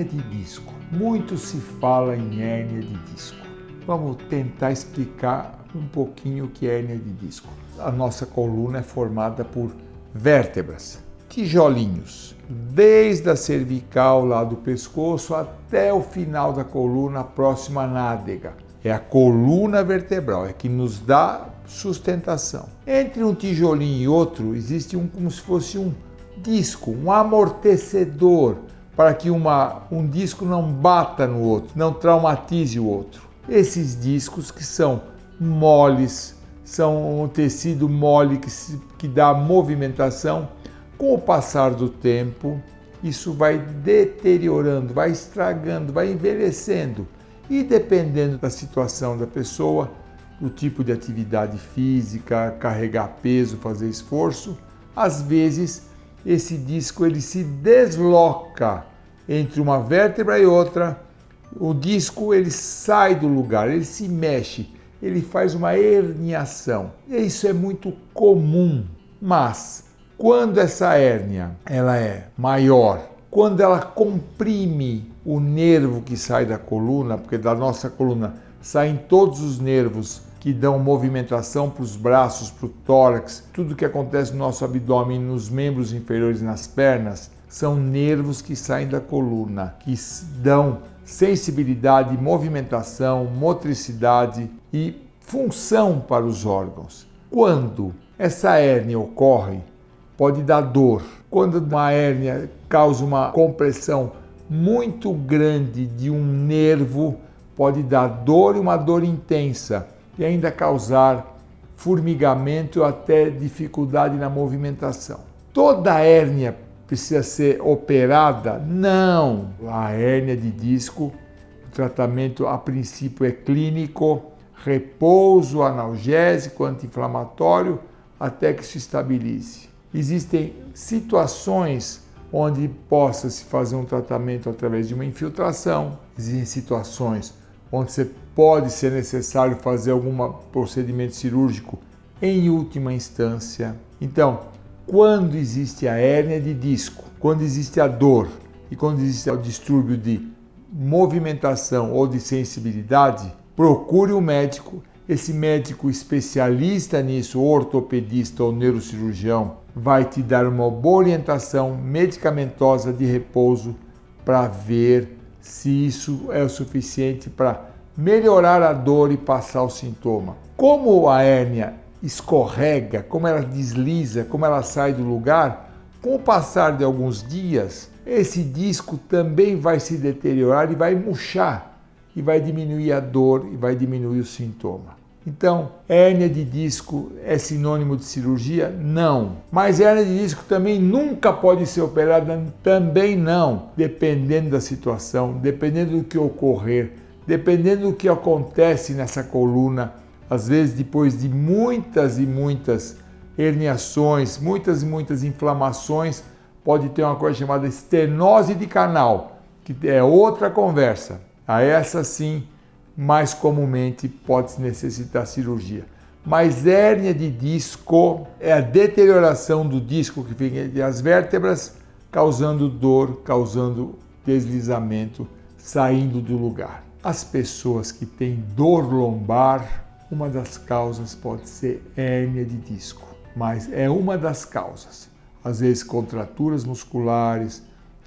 de disco. Muito se fala em hérnia de disco. Vamos tentar explicar um pouquinho o que é hérnia de disco. A nossa coluna é formada por vértebras, tijolinhos, desde a cervical lá do pescoço até o final da coluna, próxima à nádega. É a coluna vertebral, é que nos dá sustentação. Entre um tijolinho e outro existe como se fosse um disco, um amortecedor, para que um disco não bata no outro, não traumatize o outro. Esses discos que são moles, são um tecido mole que dá movimentação. Com o passar do tempo, isso vai deteriorando, vai estragando, vai envelhecendo. E dependendo da situação da pessoa, do tipo de atividade física, carregar peso, fazer esforço, às vezes esse disco ele se desloca entre uma vértebra e outra. O disco ele sai do lugar, ele se mexe, ele faz uma herniação. E isso é muito comum, mas quando essa hérnia ela é maior, quando ela comprime o nervo que sai da coluna, porque da nossa coluna saem todos os nervos que dão movimentação para os braços, para o tórax, tudo que acontece no nosso abdômen, nos membros inferiores e nas pernas, são nervos que saem da coluna, que dão sensibilidade, movimentação, motricidade e função para os órgãos. Quando essa hérnia ocorre, pode dar dor. Quando uma hérnia causa uma compressão muito grande de um nervo, pode dar dor e uma dor intensa e ainda causar formigamento ou até dificuldade na movimentação. Toda hérnia precisa ser operada? Não! A hérnia de disco, o tratamento a princípio é clínico, repouso, analgésico, anti-inflamatório, até que se estabilize. Existem situações onde possa se fazer um tratamento através de uma infiltração, existem situações onde pode ser necessário fazer algum procedimento cirúrgico em última instância. Então, quando existe a hérnia de disco, quando existe a dor e quando existe o distúrbio de movimentação ou de sensibilidade, procure um médico. Esse médico especialista nisso, ortopedista ou neurocirurgião, vai te dar uma boa orientação medicamentosa de repouso para ver se isso é o suficiente para melhorar a dor e passar o sintoma. Como a hérnia escorrega, como ela desliza, como ela sai do lugar, com o passar de alguns dias, esse disco também vai se deteriorar e vai murchar, e vai diminuir a dor e vai diminuir o sintoma. Então, hérnia de disco é sinônimo de cirurgia? Não. Mas hérnia de disco também nunca pode ser operada? Também não. Dependendo da situação, dependendo do que ocorrer, dependendo do que acontece nessa coluna, às vezes depois de muitas e muitas herniações, muitas e muitas inflamações, pode ter uma coisa chamada estenose de canal, que é outra conversa. A essa sim, mais comumente pode necessitar cirurgia. Mas hérnia de disco é a deterioração do disco que fica entre as vértebras, causando dor, causando deslizamento, saindo do lugar. As pessoas que têm dor lombar, uma das causas pode ser hérnia de disco, mas é uma das causas. Às vezes contraturas musculares,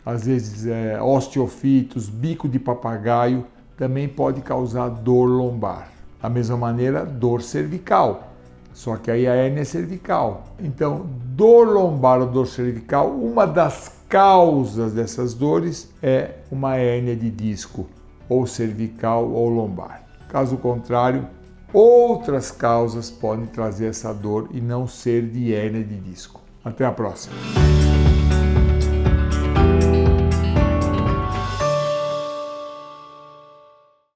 às vezes osteofitos, bico de papagaio, também pode causar dor lombar. Da mesma maneira, dor cervical, só que aí a hérnia é cervical. Então, dor lombar ou dor cervical, uma das causas dessas dores é uma hérnia de disco, ou cervical ou lombar. Caso contrário, outras causas podem trazer essa dor e não ser de hérnia de disco. Até a próxima!